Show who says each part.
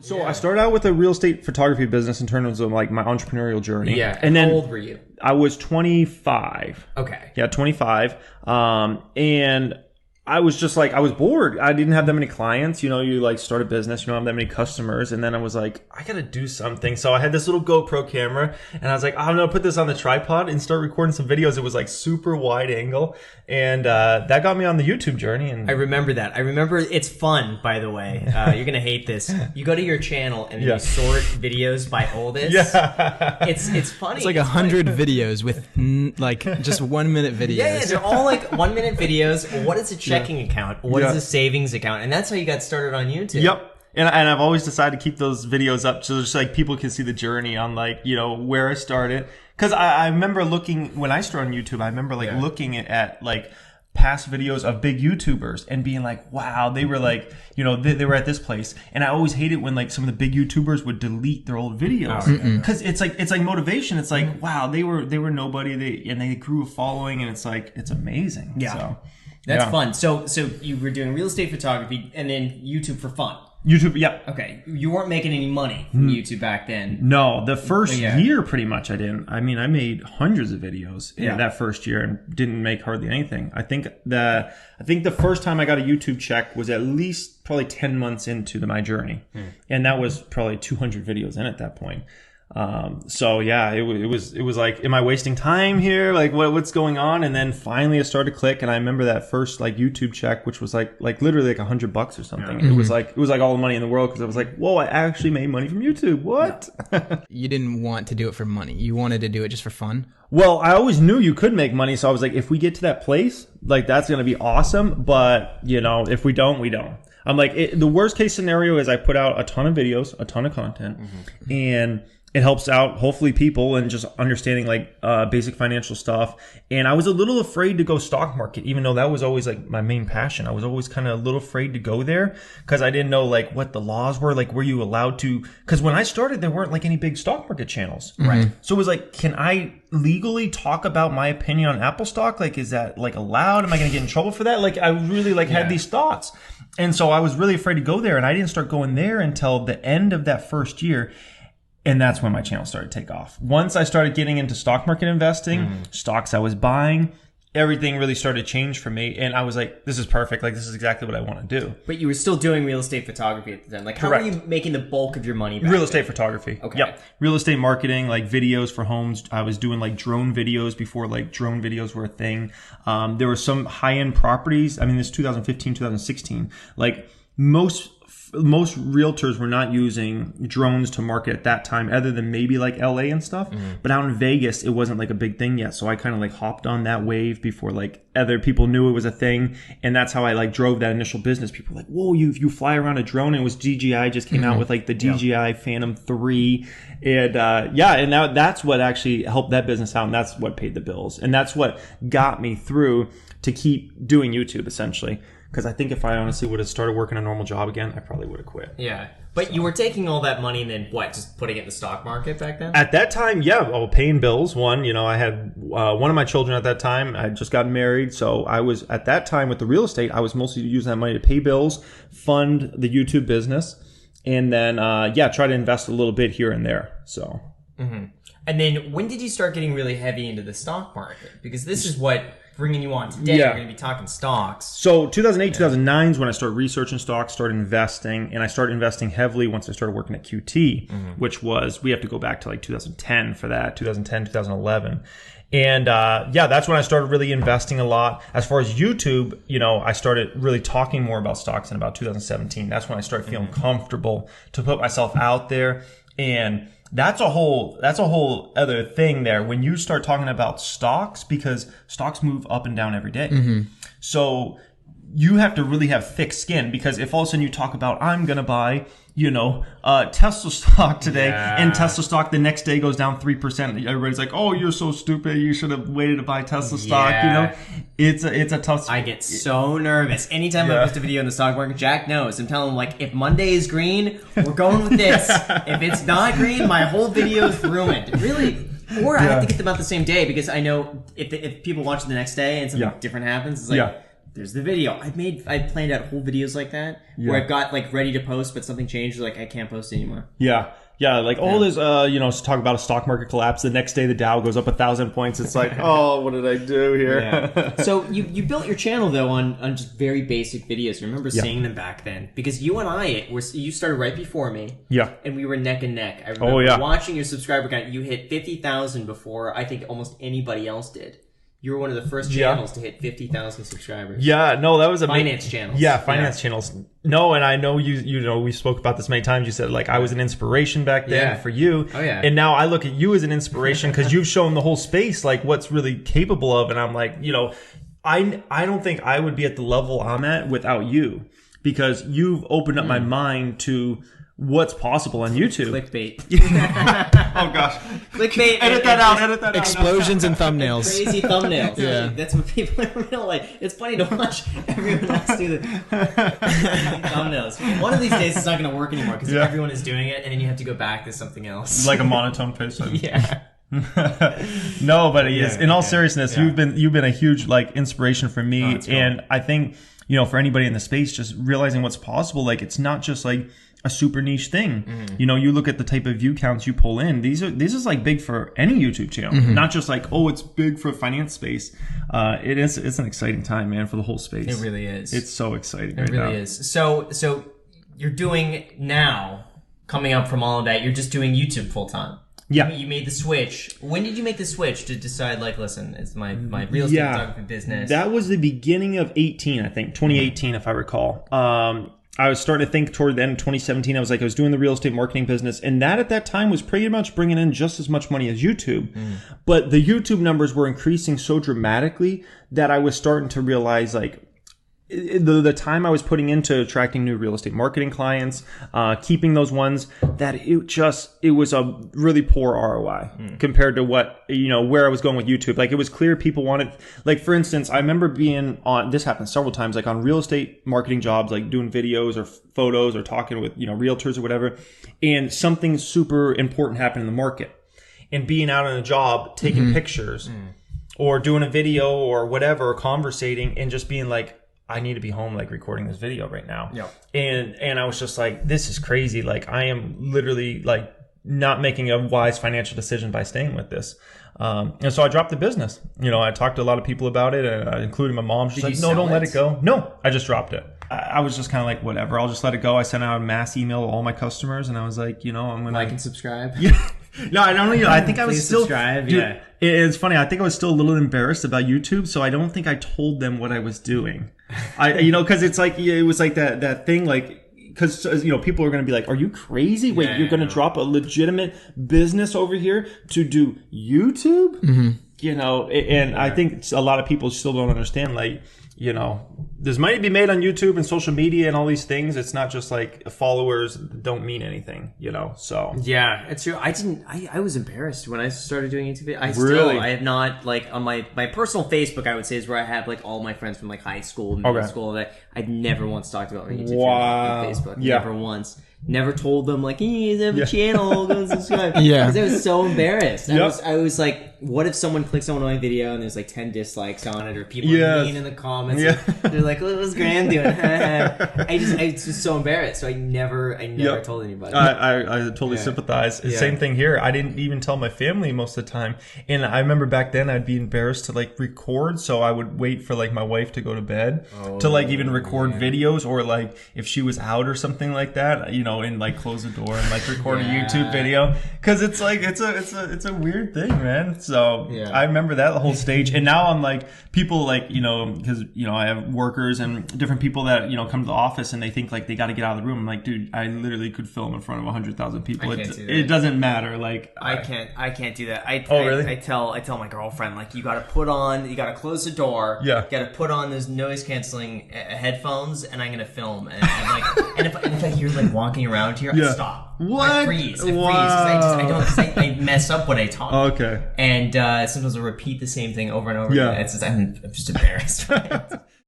Speaker 1: So I started out with a real estate photography business in terms of like my entrepreneurial journey.
Speaker 2: Yeah.
Speaker 1: And then
Speaker 2: how old were you?
Speaker 1: I was 25.
Speaker 2: Okay.
Speaker 1: Yeah, 25. And I was just like, I was bored. I didn't have that many clients. You know, you like start a business, you don't have that many customers. And then I was like, I got to do something. So I had this little GoPro camera and I was like, oh, I'm going to put this on the tripod and start recording some videos. It was like super wide angle. And that got me on the YouTube journey. And
Speaker 2: I remember that. I remember it's fun, by the way. You're going to hate this. You go to your channel and then you sort videos by oldest.
Speaker 1: Yeah.
Speaker 2: It's funny.
Speaker 3: It's like 100 videos with like just 1 minute videos.
Speaker 2: Yeah, they're all like 1 minute videos. What is a checking account? What is a savings account? And that's how you got started on YouTube.
Speaker 1: Yep. And I've always decided to keep those videos up so just like people can see the journey on like, you know, where I started. Because I remember looking, when I started on YouTube, I remember like looking at like past videos of big YouTubers and being like, wow, they were like, you know, they were at this place. And I always hated when like some of the big YouTubers would delete their old videos. Because it's like motivation. It's like, wow, they were nobody. They grew a following and it's like, it's amazing.
Speaker 2: Yeah.
Speaker 1: So,
Speaker 2: That's fun. So you were doing real estate photography and then YouTube for fun.
Speaker 1: YouTube, yeah.
Speaker 2: Okay. You weren't making any money from YouTube back then.
Speaker 1: No, the first year pretty much I didn't. I mean, I made hundreds of videos in that first year and didn't make hardly anything. I think the first time I got a YouTube check was at least probably 10 months into my journey. And that was probably 200 videos in at that point. So yeah, it was like, am I wasting time here? Like what's going on? And then finally it started to click. And I remember that first like YouTube check, which was like literally like $100 or something. It was like all the money in the world. Cause I was like, whoa, I actually made money from YouTube. What?
Speaker 3: You didn't want to do it for money. You wanted to do it just for fun.
Speaker 1: Well, I always knew you could make money. So I was like, if we get to that place, like that's going to be awesome. But you know, if we don't, we don't. I'm like, the worst case scenario is I put out a ton of videos, a ton of content, and it helps out, hopefully, people and just understanding like basic financial stuff. And I was a little afraid to go stock market, even though that was always like my main passion. I was always kind of a little afraid to go there because I didn't know like what the laws were, like were you allowed to? Because when I started, there weren't like any big stock market channels, right? So it was like, can I legally talk about my opinion on Apple stock? Like, is that like allowed? Am I going to get in trouble for that? Like, I really like had these thoughts. And so I was really afraid to go there. And I didn't start going there until the end of that first year. And that's when my channel started to take off. Once I started getting into stock market investing, stocks I was buying, everything really started to change for me. And I was like, this is perfect. Like, this is exactly what I want to do.
Speaker 2: But you were still doing real estate photography at the time. Like, how were you making the bulk of your money back
Speaker 1: Real estate photography.
Speaker 2: Okay.
Speaker 1: Yep. Real estate marketing, like videos for homes. I was doing like drone videos before like drone videos were a thing. There were some high-end properties. I mean, this is 2015, 2016. Like, most realtors were not using drones to market at that time, other than maybe like LA and stuff. But out in Vegas, it wasn't like a big thing yet. So I kind of like hopped on that wave before like other people knew it was a thing. And that's how I like drove that initial business. People were like, whoa, you fly around a drone. And it was DJI just came out with like the DJI Phantom 3. And and now that's what actually helped that business out. And that's what paid the bills. And that's what got me through to keep doing YouTube essentially. Because I think if I honestly would have started working a normal job again, I probably would have quit.
Speaker 2: Yeah. But you were taking all that money and then what? Just putting it in the stock market back then?
Speaker 1: At that time, yeah. Well, paying bills. One, you know, I had one of my children at that time. I just got married. So I was at that time with the real estate, I was mostly using that money to pay bills, fund the YouTube business, and then, try to invest a little bit here and there. So.
Speaker 2: And then when did you start getting really heavy into the stock market? Because this is what bringing you on today. We're going to be talking stocks.
Speaker 1: So 2008, 2009 is when I started researching stocks, started investing, and I started investing heavily once I started working at QT, which was, we have to go back to like 2010 for that, 2010, 2011. And that's when I started really investing a lot. As far as YouTube, you know, I started really talking more about stocks in about 2017. That's when I started feeling comfortable to put myself out there. And that's a whole other thing there when you start talking about stocks, because stocks move up and down every day. So you have to really have thick skin, because if all of a sudden you talk about, I'm going to buy, you know, Tesla stock today, and Tesla stock the next day goes down 3%. Everybody's like, oh, you're so stupid. You should have waited to buy Tesla stock. You know, it's a tough.
Speaker 2: I get so nervous. Anytime I post a video in the stock market, Jack knows. I'm telling him, like, if Monday is green, we're going with this. If it's not green, my whole video is ruined. Really. Or I have to get them out the same day, because I know if people watch it the next day and something different happens, it's like, there's the video. I planned out whole videos like that where I've got like ready to post, but something changed. Like I can't post anymore.
Speaker 1: Yeah. Like all this, talk about a stock market collapse. The next day, the Dow goes up 1,000 points. It's like, oh, what did I do here?
Speaker 2: Yeah. So you built your channel though on just very basic videos. I remember seeing them back then because you and I you started right before me.
Speaker 1: Yeah.
Speaker 2: And we were neck and neck. I remember watching your subscriber count. You hit 50,000 before I think almost anybody else did. You were one of the first channels to hit 50,000 subscribers.
Speaker 1: Yeah, no, that was a
Speaker 2: finance channels.
Speaker 1: Yeah, finance channels. No, and I know we spoke about this many times. You said like I was an inspiration back then for you.
Speaker 2: Oh yeah.
Speaker 1: And now I look at you as an inspiration because you've shown the whole space like what's really capable of, and I'm like, I don't think I would be at the level I'm at without you because you've opened up my mind to what's possible on YouTube.
Speaker 2: Clickbait.
Speaker 1: Oh gosh.
Speaker 2: Clickbait.
Speaker 1: Edit that out.
Speaker 3: Explosions and thumbnails.
Speaker 2: Crazy thumbnails.
Speaker 3: Yeah.
Speaker 2: That's what people in real life. It's funny to watch everyone else do the thumbnails. One of these days it's not going to work anymore because everyone is doing it and then you have to go back to something else.
Speaker 1: Like a monotone face.
Speaker 2: Yeah.
Speaker 1: No, but yes, in all seriousness, you've been a huge like inspiration for me, and I think for anybody in the space, just realizing what's possible. Like it's not just like a super niche thing. You look at the type of view counts you pull in. These is like big for any YouTube channel, not just like it's big for finance space. It's an exciting time, man, for the whole space.
Speaker 2: It really is.
Speaker 1: It's so exciting.
Speaker 2: It really is. So you're doing now, coming up from all of that, you're just doing YouTube full time.
Speaker 1: Yeah.
Speaker 2: You made the switch. When did you make the switch to decide, like, listen, it's my real estate photography business?
Speaker 1: That was the beginning of 18, I think, 2018, if I recall. I was starting to think toward the end of 2017, I was doing the real estate marketing business. And that at that time was pretty much bringing in just as much money as YouTube. But the YouTube numbers were increasing so dramatically that I was starting to realize like, the time I was putting into attracting new real estate marketing clients, keeping those ones, that it was a really poor ROI compared to what, where I was going with YouTube. Like it was clear people wanted, like for instance, I remember being on, this happened several times, like on real estate marketing jobs, like doing videos or photos or talking with, realtors or whatever. And something super important happened in the market and being out on a job, taking pictures or doing a video or whatever, or conversating and just being like, I need to be home, like recording this video right now. Yeah. And I was just like, this is crazy. Like I am literally like not making a wise financial decision by staying with this. And so I dropped the business. I talked to a lot of people about it, and including my mom. She's like, no, don't let it go. No, I just dropped it. I was just kind of like, whatever, I'll just let it go. I sent out a mass email to all my customers, and I was like, I'm going to
Speaker 2: like and subscribe.
Speaker 1: Yeah. No, I don't know. I think I was still
Speaker 2: subscribe.
Speaker 1: Dude, it's funny. I think I was still a little embarrassed about YouTube, so I don't think I told them what I was doing. Because it's like it was like that thing, like because people are going to be like, "Are you crazy? Wait, you're going to drop a legitimate business over here to do YouTube?" And I think a lot of people still don't understand, like. There's money to be made on YouTube and social media and all these things. It's not just like followers don't mean anything, so.
Speaker 2: Yeah, it's true. I was embarrassed when I started doing YouTube. I have not, like, on my personal Facebook, I would say, is where I have, like, all my friends from, like, high school, middle school, that I've never once talked about my YouTube channel on Facebook. Yeah. Never once. Never told them, like, hey, you have a channel, go and subscribe. Because I was so embarrassed. I was like, what if someone clicks on my video and there's like 10 dislikes on it, or people are mean in the comments. They're like, what's Graham doing? I was just so embarrassed. So I never told anybody.
Speaker 1: I totally sympathize. Same thing here. I didn't even tell my family most of the time. And I remember back then I'd be embarrassed to like record. So I would wait for like my wife to go to bed to like even record videos, or like if she was out or something like that, and like close the door and like record a YouTube video. Cause it's like, it's a weird thing, man. So I remember that whole stage. And now I'm like, people like, cause I have workers and different people that, come to the office and they think like they got to get out of the room. I'm like, dude, I literally could film in front of 100,000 people. It doesn't matter. Like,
Speaker 2: I can't do that.
Speaker 1: Really?
Speaker 2: I tell my girlfriend, like, you got to close the door. Yeah. You got to put on those noise canceling headphones, and I'm going to film. And if I hear like walking around here, I stop.
Speaker 1: What?
Speaker 2: I freeze. Because I mess up when I talk.
Speaker 1: Okay.
Speaker 2: And sometimes I'll repeat the same thing over and over again. I'm just embarrassed.